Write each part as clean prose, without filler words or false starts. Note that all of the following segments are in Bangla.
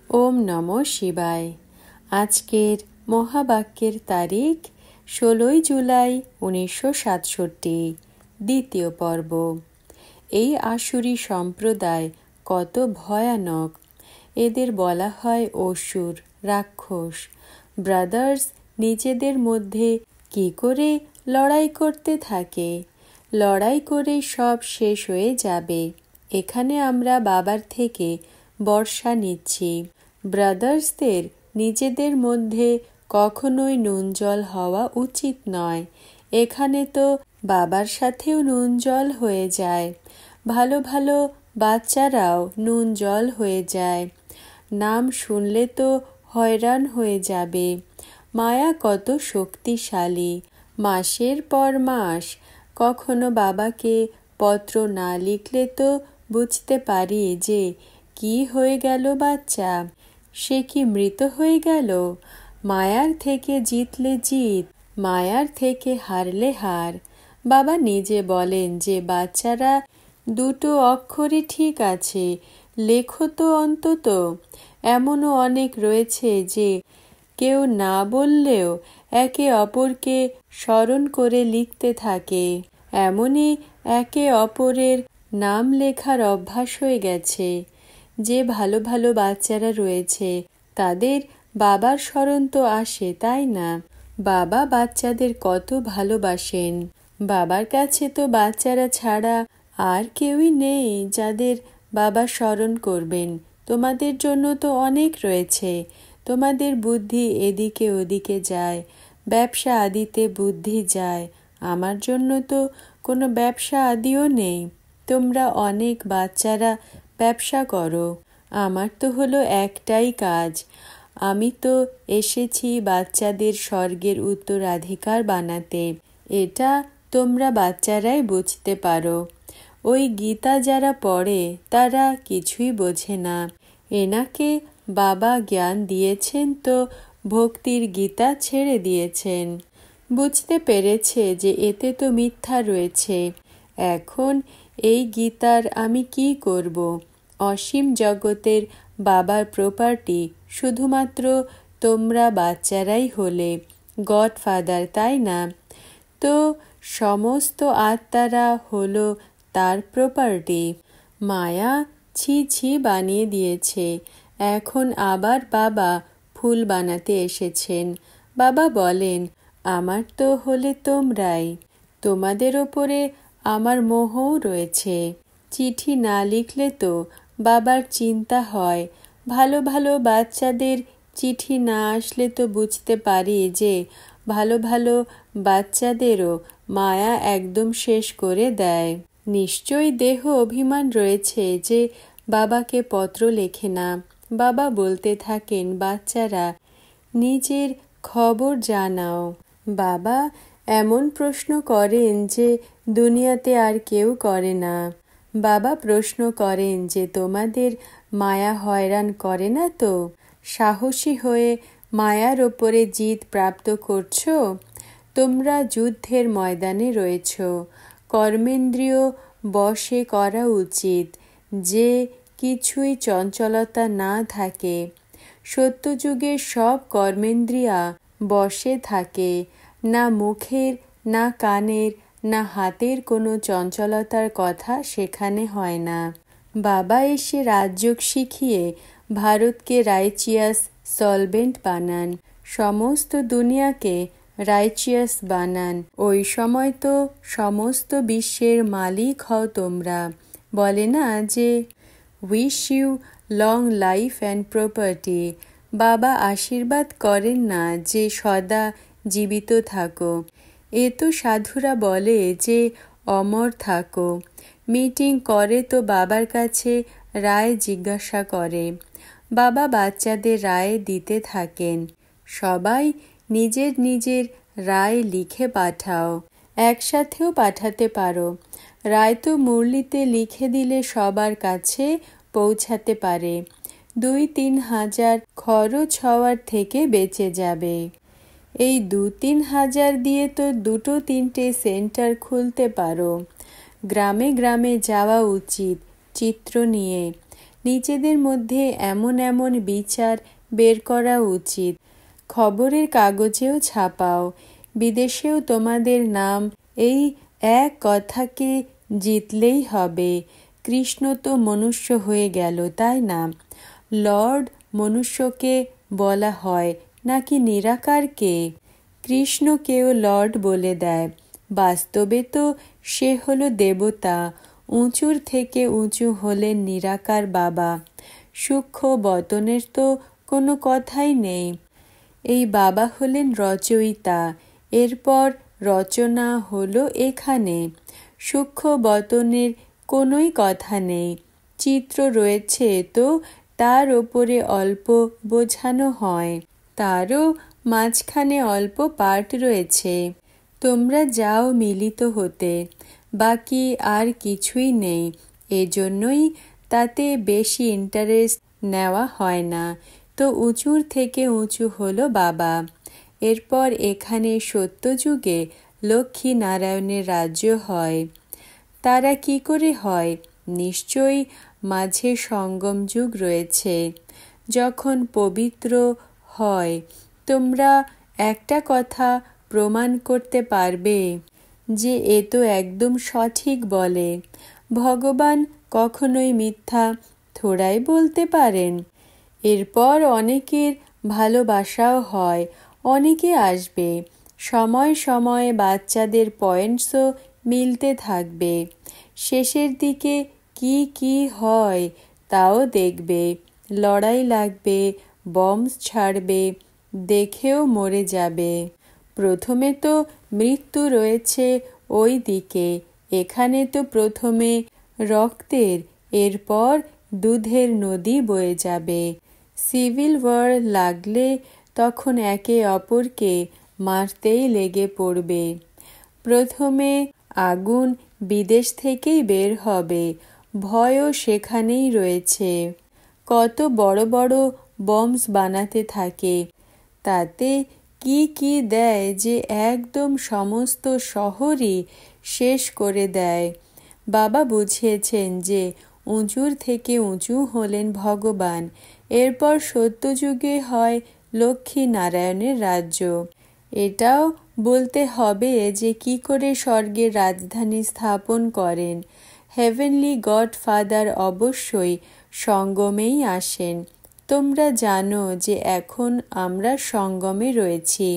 ওম নমঃ শিবায়। আজকের মহাবাক্যের তারিখ 16 জুলাই 1967, দ্বিতীয় পর্ব। এই আসুরি সম্প্রদায় কত ভয়ানক! এদের বলা হয় অসুর, রাক্ষস। ব্রাদার্স নিজেদের মধ্যে কি করে লড়াই করতে থাকে। লড়াই করে সব শেষ হয়ে যাবে। এখানে আমরা বাবার থেকে বর্ষা নিচ্ছি। ব্রাদার্সদের নিজেদের মধ্যে কখনোই নুন জল হওয়া উচিত নয়। এখানে তো বাবার সাথেও নুন জল হয়ে যায়। ভালো ভালো বাচ্চারাও নুন জল হয়ে যায়। নাম শুনলে তো হয়রান হয়ে যাবে। মায়া কত শক্তিশালী। মাসের পর মাস কখনো বাবাকে পত্র না লিখলে তো বুঝতে পারি যে কি হয়ে গেল বাচ্চা। সে কি মৃত হয়ে গেল? মায়ার থেকে জিতলে জিত, মায়ার থেকে হারলে হার। বাবা নিজে বলেন যে বাচ্চারা দুটো অক্ষরই ঠিক আছে, লেখো তো অন্তত। এমনও অনেক রয়েছে যে কেউ না বললেও একে অপরকে স্মরণ করে লিখতে থাকে। এমনই একে অপরের নাম লেখার অভ্যাস হয়ে গেছে। যে ভালো ভালো বাচ্চারা রয়েছে তাদের বাবার স্মরণ তো আসে, তাই না? বাবা বাচ্চাদের কত ভালোবাসেন। বাবার কাছে তো বাচ্চারা ছাড়া আর কেউই নেই যাদের বাবা স্মরণ করবেন। তোমাদের জন্য তো অনেক রয়েছে। তোমাদের বুদ্ধি এদিকে ওদিকে যায়, ব্যবসা আদিতে বুদ্ধি যায়। আমার জন্য তো কোনো ব্যবসা আদিও নেই। তোমরা অনেক বাচ্চারা ব্যবসা করো। আমার তো হলো একটাই কাজ। আমি তো এসেছি বাচ্চাদের স্বর্গের উত্তরাধিকার বানাতে। এটা তোমরা বাচ্চারাই বুঝতে পারো। ওই গীতা যারা পড়ে তারা কিছুই বোঝে না। এনাকে বাবা জ্ঞান দিয়েছেন তো ভক্তির গীতা ছেড়ে দিয়েছেন। বুঝতে পেরেছে যে এতে তো মিথ্যা রয়েছে। এখন এই গীতার আমি কি করব? অসীম জগতের বাবার প্রপার্টি শুধুমাত্র তোমরা বাচ্চারাই হলে গডফাদার, তাই না? তো সমস্ত আত্মারা হলো তার প্রপার্টি। মায়া ছি ছি বানিয়ে দিয়েছে। এখন আবার বাবা ফুল বানাতে এসেছেন। বাবা বলেন, আমার তো হলে তোমরাই। তোমাদের ওপরে আমার মোহও রয়েছে। চিঠি না লিখলে তো বাবার চিন্তা হয়। ভালো ভালো বাচ্চাদের চিঠি না আসলে তো বুঝতে পারি যে ভালো ভালো বাচ্চাদেরও মায়া একদম শেষ করে দেয়। নিশ্চয়ই দেহ অভিমান রয়েছে যে বাবাকে পত্র লেখে না। বাবা বলতে থাকেন, বাচ্চারা নিজের খবর জানাও। বাবা এমন প্রশ্ন করেন যে দুনিয়াতে আর কেউ করে না। বাবা প্রশ্ন করেন যে তোমাদের মায়া হয়রান করে না তো? সাহসী হয়ে মায়ার ওপরে জিত প্রাপ্ত করছো? তোমরা যুদ্ধের ময়দানে রয়েছ। কর্মেন্দ্রিয় বশে করা উচিত, যে কিছুই চঞ্চলতা না থাকে। সত্যযুগে সব কর্মেন্দ্রিয়া বশে থাকে। না মুখের, না কানের, না হাতের কোনো চঞ্চলতার কথা সেখানে হয় না। বাবা এসে রাজযোগ শিখিয়ে ভারতকে রাইচিয়াস সলভেন্ট বানান, সমস্ত দুনিয়াকে রাইচিয়াস বানান। ওই সময় তো সমস্ত বিশ্বের মালিক হও তোমরা। বলে না যে wish you long life and property. বাবা আশীর্বাদ করেন না যে সদা জীবিত থাকো। এ তো সাধুরা বলে যে অমর থাকো। মিটিং করে তো বাবার কাছে রায় জিজ্ঞাসা করে। বাবা বাচ্চাদের রায় দিতে থাকেন। সবাই নিজের নিজের রায় লিখে পাঠাও। একসাথেও পাঠাতে পারো। রায় তো মুরলিতে লিখে দিলে সবার কাছে পৌঁছাতে পারে। 2-3 হাজার খরচ হওয়ার থেকে বেঁচে যাবে। এই 2-3 হাজার দিয়ে তো 2-3টে সেন্টার খুলতে পারো। গ্রামে গ্রামে যাওয়া উচিত চিত্র নিয়ে। নিজেদের মধ্যে এমন এমন বিচার বের করা উচিত। খবরের কাগজেও ছাপাও, বিদেশেও তোমাদের নাম এই এক কথাকে জিতলেই হবে। কৃষ্ণ তো মনুষ্য হয়ে গেল, তাই না? লর্ড মনুষ্যকে বলা হয় নাকি নিরাকারকে? কৃষ্ণকেও লর্ড বলে দেয়। বাস্তবে তো সে হলো দেবতা। উঁচুর থেকে উঁচু হলেন নিরাকার বাবা। সূক্ষ্ম বতনের তো কোনো কথাই নেই। এই বাবা হলেন রচয়িতা, এরপর রচনা হলো এখানে। সূক্ষ্ম বতনের কোনোই কথা নেই। চিত্র রয়েছে তো তার ওপরে অল্প বোঝানো হয়, তারও মাঝখানে অল্প পার্ট রয়েছে। তোমরা যাও মিলিত হতে, বাকি আর কিছুই নেই। এজন্যই তাতে বেশি ইন্টারেস্ট নেওয়া হয় না। তো উঁচুর থেকে উঁচু হলো বাবা। এরপর এখানে সত্যযুগে লক্ষ্মী নারায়ণের রাজ্য হয়। তারা কি করে হয়? নিশ্চয়ই মাঝে সঙ্গম যুগ রয়েছে। যখন পবিত্র হয়, তোমরা একটা কথা প্রমাণ করতে পারবে যে এ তো একদম সঠিক বলে। ভগবান কখনোই মিথ্যা থোড়াই বলতে পারেন। এরপর অনেকের ভালোবাসাও হয়, অনেকে আসবে। সময় সময়ে বাচ্চাদের পয়েন্টসও মিলতে থাকবে। শেষের দিকে কি কি হয় তাও দেখবে। লড়াই লাগবে, বম্ব ছাড়বে, দেখেও মরে যাবে। প্রথমে তো মৃত্যু রয়েছে ওই দিকে, এখানে তো প্রথমে রক্তের, এরপর দুধের নদী বয়ে যাবে। সিভিল ওয়ার লাগলে তখন একে অপরকে মারতেই লেগে পড়বে। প্রথমে আগুন বিদেশ থেকেই বের হবে, ভয়ও সেখানেই রয়েছে। কত বড় বড় বম্বস বানাতে থাকে, তাতে কি কি দেয় যে একদম সমস্ত শহরই শেষ করে দেয়। বাবা বুঝিয়েছেন যে উঁচুর থেকে উঁচু হলেন ভগবান। এরপর সত্যযুগে হয় লক্ষ্মী নারায়ণের রাজ্য। এটাও বলতে হবে যে কি করে স্বর্গের রাজধানী স্থাপন করেন। হেভেনলি গডফাদার অবশ্যই সঙ্গমেই আসেন। তোমরা জানো যে এখন আমরা সঙ্গমে রয়েছি।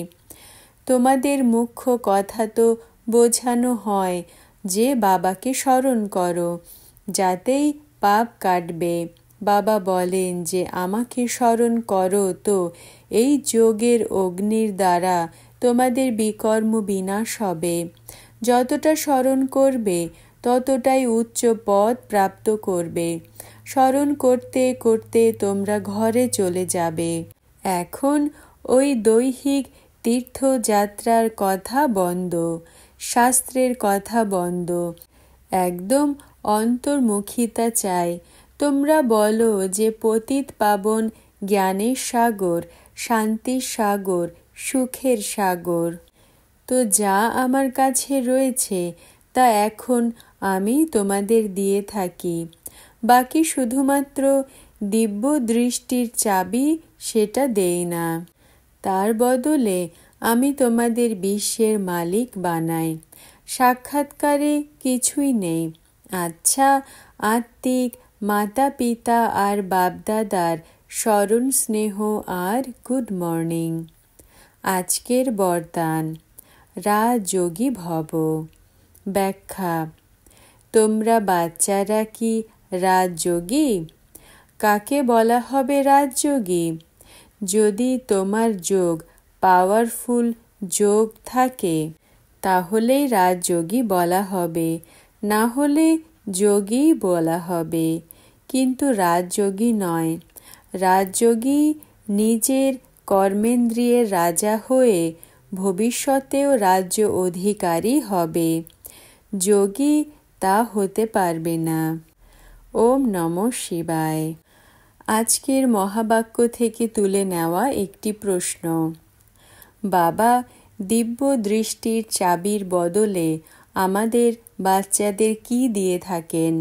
তোমাদের মুখ্য কথা তো বোঝানো হয় যে বাবাকে স্মরণ করো, যাতেই পাপ কাটবে। বাবা বলেন যে আমাকে স্মরণ করো, তো এই যোগের অগ্নির দ্বারা তোমাদের বিকর্ম বিনাশ হবে। যতটা স্মরণ করবে ততটাই উচ্চ পদ প্রাপ্ত করবে। স্মরণ করতে করতে তোমরা ঘরে চলে যাবে। এখন ওই দৈহিক তীর্থযাত্রার কথা বন্ধ, শাস্ত্রের কথা বন্ধ, একদম অন্তর্মুখিতা চাই। তোমরা বলো যে পতিত পাবন জ্ঞানের সাগর, শান্তির সাগর, সুখের সাগর। তো যা আমার কাছে রয়েছে তা এখন আমি তোমাদের দিয়ে থাকি। বাকি শুধুমাত্র দিব্য দৃষ্টির চাবি, সেটা দেই না। তার বদলে আমি তোমাদের বিশ্বের মালিক বানাই। সাক্ষাৎকারে কিছুই নেই। আচ্ছা, আত্মিক মাতা পিতা আর বাপদাদার স্মরণ স্নেহ আর গুড মর্নিং। আজকের বরদান, রাজযোগী ভব। ব্যাখ্যা: তোমরা বাচ্চারা কি রাজযোগী? কাকে বলা হবে রাজযোগী? যদি তোমার যোগ পাওয়ারফুল যোগ থাকে তাহলেই রাজযোগী বলা হবে, না হলে যোগী বলা হবে, কিন্তু রাজযোগী নয়। রাজযোগী নিজের কর্মেন্দ্রিয়ের রাজা হয়ে ভবিষ্যতেও রাজ্য অধিকারী হবে। যোগী তা হতে পারবে না। ওম নমঃ শিবায়। আজকের মহাবাক্য থেকে তুলে নেওয়া একটি প্রশ্ন। বাবা দিব্য দৃষ্টির চাবির বদলে আমাদের বাচ্চাদের কি দিয়ে থাকেন?